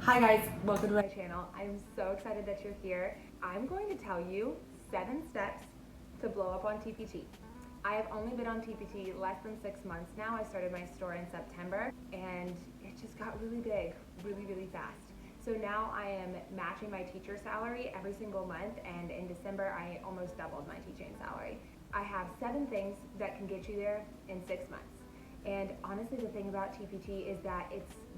Hi guys, welcome to my channel. I'm so excited that you're here. I'm going to tell you 7 steps to blow up on TpT. I have only been on TpT less than 6 months now. I started my store in September and it just got really big, really fast. So now I am matching my teacher salary every single month, and in December I almost doubled my teaching salary. I have 7 things that can get you there in 6 months. And honestly, the thing about TpT is that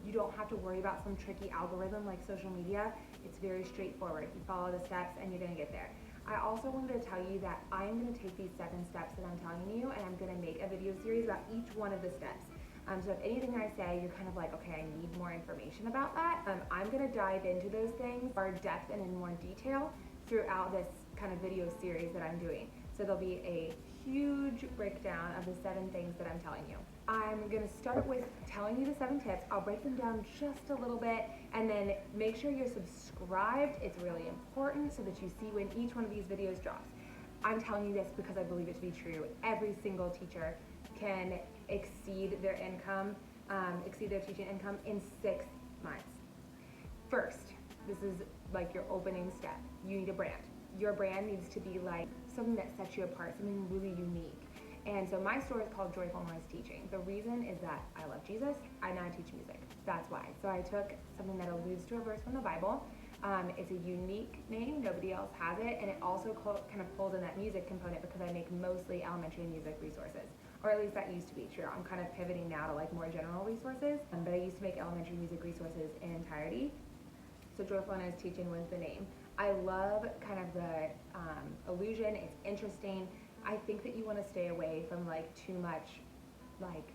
you don't have to worry about some tricky algorithm like social media. It's very straightforward. You follow the steps and you're gonna get there. I also wanted to tell you that I'm gonna take these 7 steps that I'm telling you, and I'm gonna make a video series about each one of the steps. So if anything I say, you're kind of like, okay, I need more information about that, I'm gonna dive into those things more depth and in more detail throughout this kind of video series that I'm doing. So there'll be a huge breakdown of the 7 things that I'm telling you. I'm gonna start with telling you the 7 tips. I'll break them down just a little bit, and then make sure you're subscribed. It's really important so that you see when each one of these videos drops. I'm telling you this because I believe it to be true. Every single teacher can exceed their income, exceed their teaching income in 6 months. First, this is like your opening step. You need a brand. Your brand needs to be like something that sets you apart, something really unique. And so my store is called Joyful Noise Teaching. The reason is that I love Jesus, I now teach music. That's why. So I took something that alludes to a verse from the Bible. It's a unique name, nobody else has it, and it also kind of pulls in that music component because I make mostly elementary music resources. Or at least that used to be true. I'm kind of pivoting now to like more general resources, but I used to make elementary music resources in entirety. So Joyful Noise Teaching was the name. I love kind of the illusion. It's interesting. I think that you want to stay away from like too much like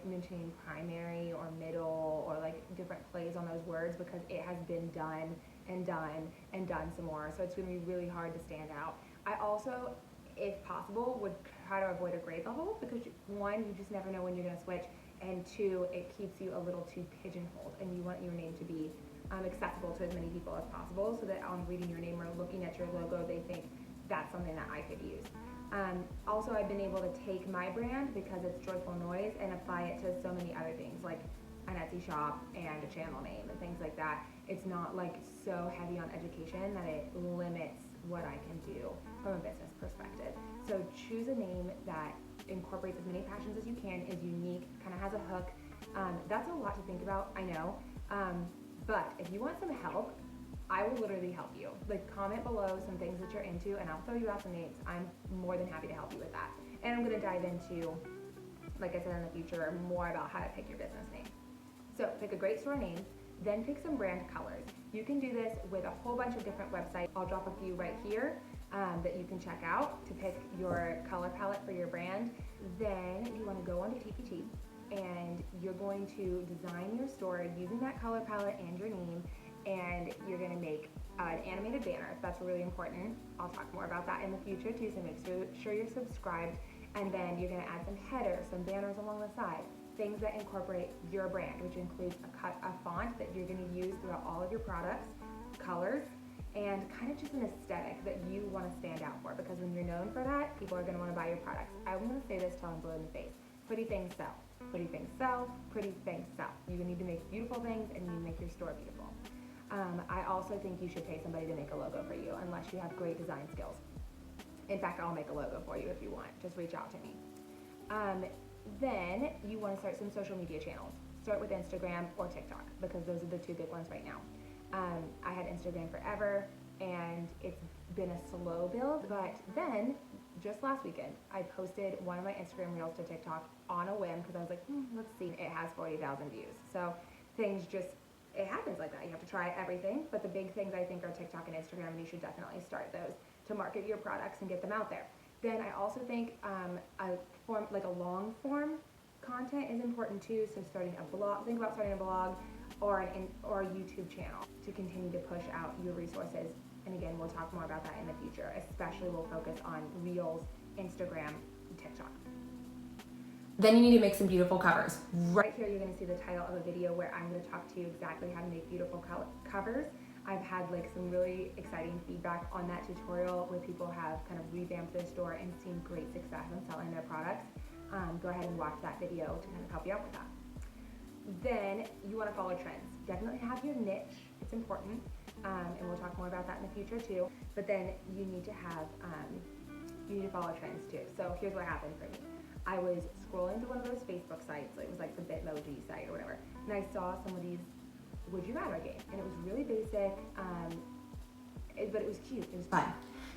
mentioning primary or middle or like different plays on those words, because it has been done and done and done some more. So it's going to be really hard to stand out. I also, if possible, would try to avoid a grade level, because 1, you just never know when you're going to switch, and 2, it keeps you a little too pigeonholed, and you want your name to be accessible to as many people as possible, so that on reading your name or looking at your logo, they think that's something that I could use. Also, I've been able to take my brand, because it's Joyful Noise, and apply it to so many other things, like an Etsy shop and a channel name and things like that. It's not like so heavy on education that it limits what I can do from a business perspective. So choose a name that incorporates as many passions as you can, is unique, kind of has a hook. That's a lot to think about, I know. But if you want some help, I will literally help you. Like, comment below some things that you're into, and I'll throw you out some names. I'm more than happy to help you with that. And I'm gonna dive into, like I said in the future, more about how to pick your business name. So pick a great store name, then pick some brand colors. You can do this with a whole bunch of different websites. I'll drop a few right here that you can check out to pick your color palette for your brand. Then you wanna go onto TpT, and you're going to design your store using that color palette and your name, and you're gonna make an animated banner. That's really important. I'll talk more about that in the future too, so make sure you're subscribed. And then you're gonna add some headers, some banners along the side, things that incorporate your brand, which includes a font that you're gonna use throughout all of your products, colors, and kind of just an aesthetic that you wanna stand out for, because when you're known for that, people are gonna wanna buy your products. I'm gonna say this till I'm blue in the face. Pretty things sell. Pretty things sell. Pretty things sell. You need to make beautiful things, and you need to make your store beautiful. I also think you should pay somebody to make a logo for you, unless you have great design skills. In fact, I'll make a logo for you if you want. Just reach out to me. Then you want to start some social media channels. Start with Instagram or TikTok, because those are the 2 big ones right now. I had Instagram forever, and it's been a slow build, but then just last weekend, I posted one of my Instagram reels to TikTok on a whim, because I was like, let's see. It has 40,000 views. So things just, it happens like that. You have to try everything, but the big things I think are TikTok and Instagram, and you should definitely start those to market your products and get them out there. Then I also think like a long form content is important too. So starting a blog, think about starting a blog or a YouTube channel to continue to push out your resources. And again, we'll talk more about that in the future. Especially we'll focus on Reels, Instagram, and TikTok. Then you need to make some beautiful covers. Right here, you're gonna see the title of a video where I'm gonna talk to you exactly how to make beautiful covers. I've had like some really exciting feedback on that tutorial where people have kind of revamped their store and seen great success in selling their products. Go ahead and watch that video to kind of help you out with that. Then you want to follow trends. Definitely have your niche. It's important. And we'll talk more about that in the future too. But then you need to have, you need to follow trends too. So here's what happened for me. I was scrolling through one of those Facebook sites. It was like the Bitmoji site or whatever. And I saw somebody's Would You Rather game. And it was really basic, but it was cute. It was fun.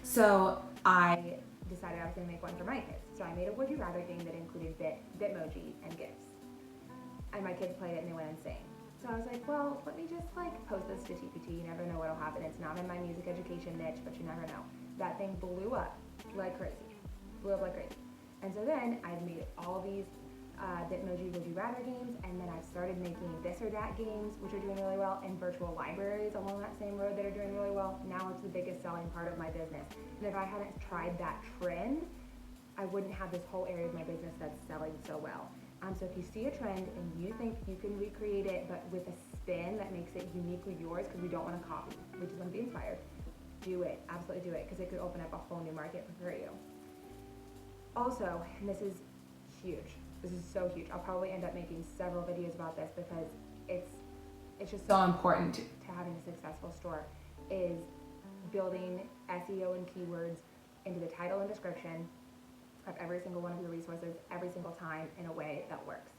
So I decided I was going to make one for my kids. So I made a Would You Rather game that included Bitmoji and GIFs. And my kids played it and they went insane. So I was like, well, let me just post this to TpT. You never know what'll happen. It's not in my music education niche, but you never know. That thing blew up like crazy. And so then I made all these Bitmoji Would You Rather games, and then I've started making this or that games, which are doing really well, and virtual libraries along that same road that are doing really well. Now it's the biggest selling part of my business. And if I hadn't tried that trend, I wouldn't have this whole area of my business that's selling so well. So if you see a trend and you think you can recreate it, but with a spin that makes it uniquely yours, because we don't want to copy, we just want to be inspired, do it. Absolutely do it, because it could open up a whole new market for you. Also, and this is huge. This is so huge. I'll probably end up making several videos about this because it's just so important to having a successful store, is building SEO and keywords into the title and description of every single one of your resources every single time in a way that works.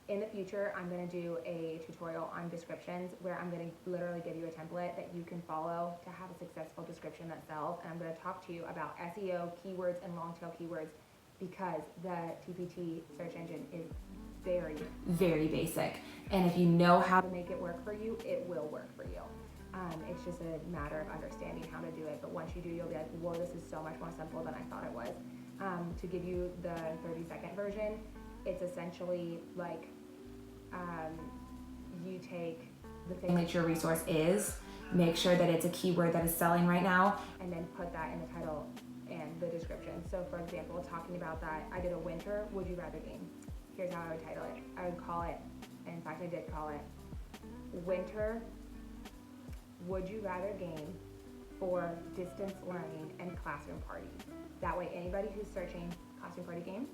In the future, I'm going to do a tutorial on descriptions where I'm going to literally give you a template that you can follow to have a successful description that sells. And I'm going to talk to you about SEO, keywords, and long tail keywords, because the TpT search engine is very, very basic. And if you know how to make it work for you, it will work for you. It's just a matter of understanding how to do it. But once you do, you'll be like, whoa, this is so much more simple than I thought it was. To give you the 30-second version, it's essentially like you take the thing that your resource is, make sure that it's a keyword that is selling right now, and then put that in the title and the description. So for example, talking about that, I did a winter Would You Rather game. Here's how I would title it. I would call it, and in fact I did call it, Winter Would You Rather game for distance learning and classroom parties. That way anybody who's searching classroom party game,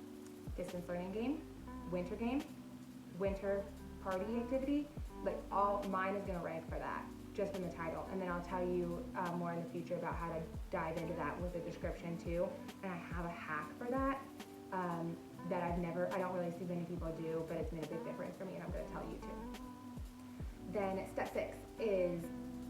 distance learning game, winter party activity, like all mine is gonna rank for that just in the title. And then I'll tell you more in the future about how to dive into that with the description too. And I have a hack for that that I don't really see many people do, but it's made a big difference for me, and I'm gonna tell you too. Then step 6 is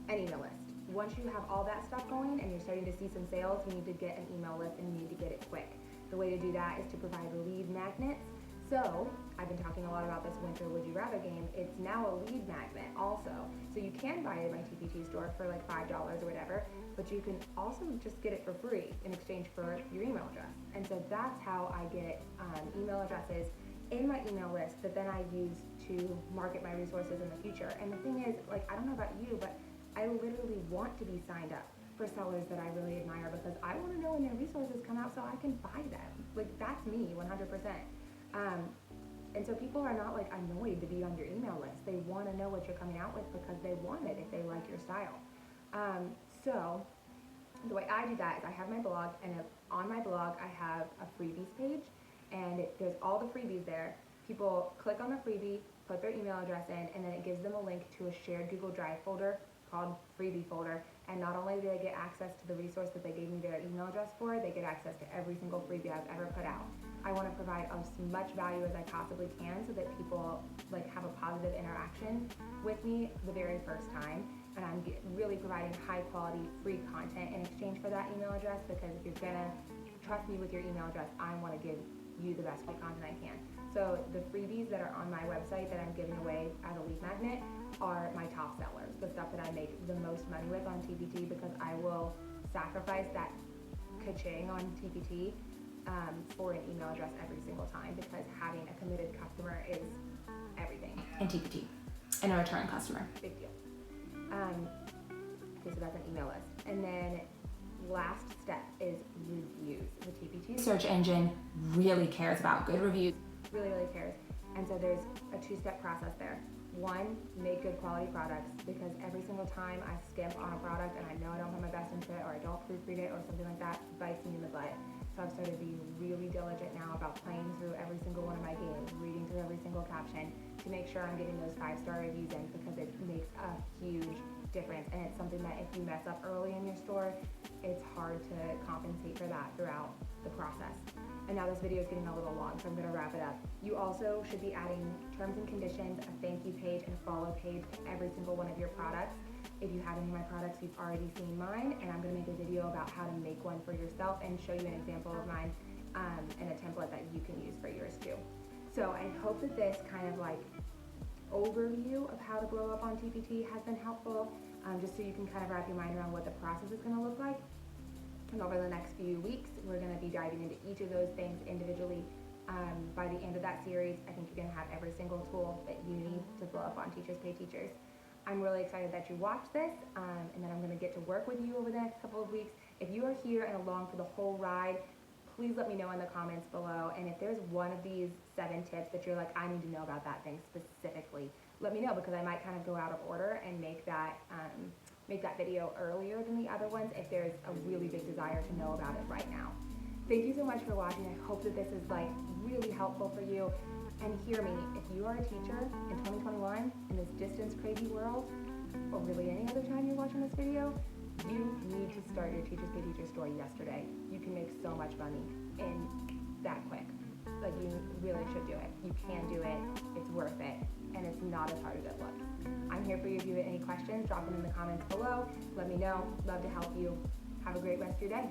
an email list. Once you have all that stuff going and you're starting to see some sales, you need to get an email list and you need to get it quick. The way to do that is to provide lead magnets. So I've been talking a lot about this Winter Would You Rather game. It's now a lead magnet also. So you can buy it in my TpT store for like $5 or whatever, but you can also just get it for free in exchange for your email address. And so that's how I get email addresses in my email list that then I use to market my resources in the future. And the thing is, like, I don't know about you, but I literally want to be signed up for sellers that I really admire, because I want to know when their resources come out so I can buy them. Like, that's me 100%. And so people are not like annoyed to be on your email list. They want to know what you're coming out with because they want it if they like your style. So the way I do that is I have my blog, and on my blog I have a freebies page, and there's all the freebies there. People click on the freebie, put their email address in, and then it gives them a link to a shared Google Drive folder called freebie folder. And not only do they get access to the resource that they gave me their email address for, they get access to every single freebie I've ever put out. I want to provide as much value as I possibly can so that people like have a positive interaction with me the very first time. And I'm really providing high quality free content in exchange for that email address, because if you're gonna trust me with your email address, I want to give you the best free content I can. So the freebies that are on my website that I'm giving away as a lead magnet are my top sellers, the stuff that I make the most money with on TpT, because I will sacrifice that ka-ching on TpT for an email address every single time, because having a committed customer is everything in TpT, and a return customer, big deal. Okay, so that's an email list. And then last step is reviews. The TpT search engine really cares about good reviews, really cares. And so there's a 2-step process there. 1, make good quality products, because every single time I skimp on a product and I know I don't put my best into it, or I don't proofread it or something like that, it bites me in the butt. So I've started being really diligent now about playing through every single one of my games, reading through every single caption, to make sure I'm getting those 5-star reviews in, because it makes a huge difference, and it's something that if you mess up early in your store, it's hard to compensate for that throughout the process. And now this video is getting a little long, so I'm going to wrap it up. You also should be adding terms and conditions, a thank you page, and a follow page to every single one of your products. If you have any of my products, you've already seen mine, and I'm going to make a video about how to make one for yourself and show you an example of mine and a template that you can use for yours too. So I hope that this kind of like overview of how to blow up on TpT has been helpful, just so you can kind of wrap your mind around what the process is going to look like. And over the next few weeks, we're going to be diving into each of those things individually. By the end of that series, I think you're going to have every single tool that you need to blow up on Teachers Pay Teachers. I'm really excited that you watched this, and then I'm going to get to work with you over the next couple of weeks. If you are here and along for the whole ride, please let me know in the comments below. And if there's one of these 7 tips that you're like, I need to know about that thing specifically, let me know, because I might kind of go out of order and make that video earlier than the other ones if there's a really big desire to know about it right now. Thank you so much for watching. I hope that this is like really helpful for you. And hear me, if you are a teacher in 2021 in this distance crazy world, or really any other time you're watching this video, you need to start your Teachers Pay Teachers store yesterday. You can make so much money in that quick. Like, you really should do it. You can do it. It's worth it. And it's not as hard as it looks. I'm here for you. If you have any questions, drop them in the comments below. Let me know. Love to help you. Have a great rest of your day.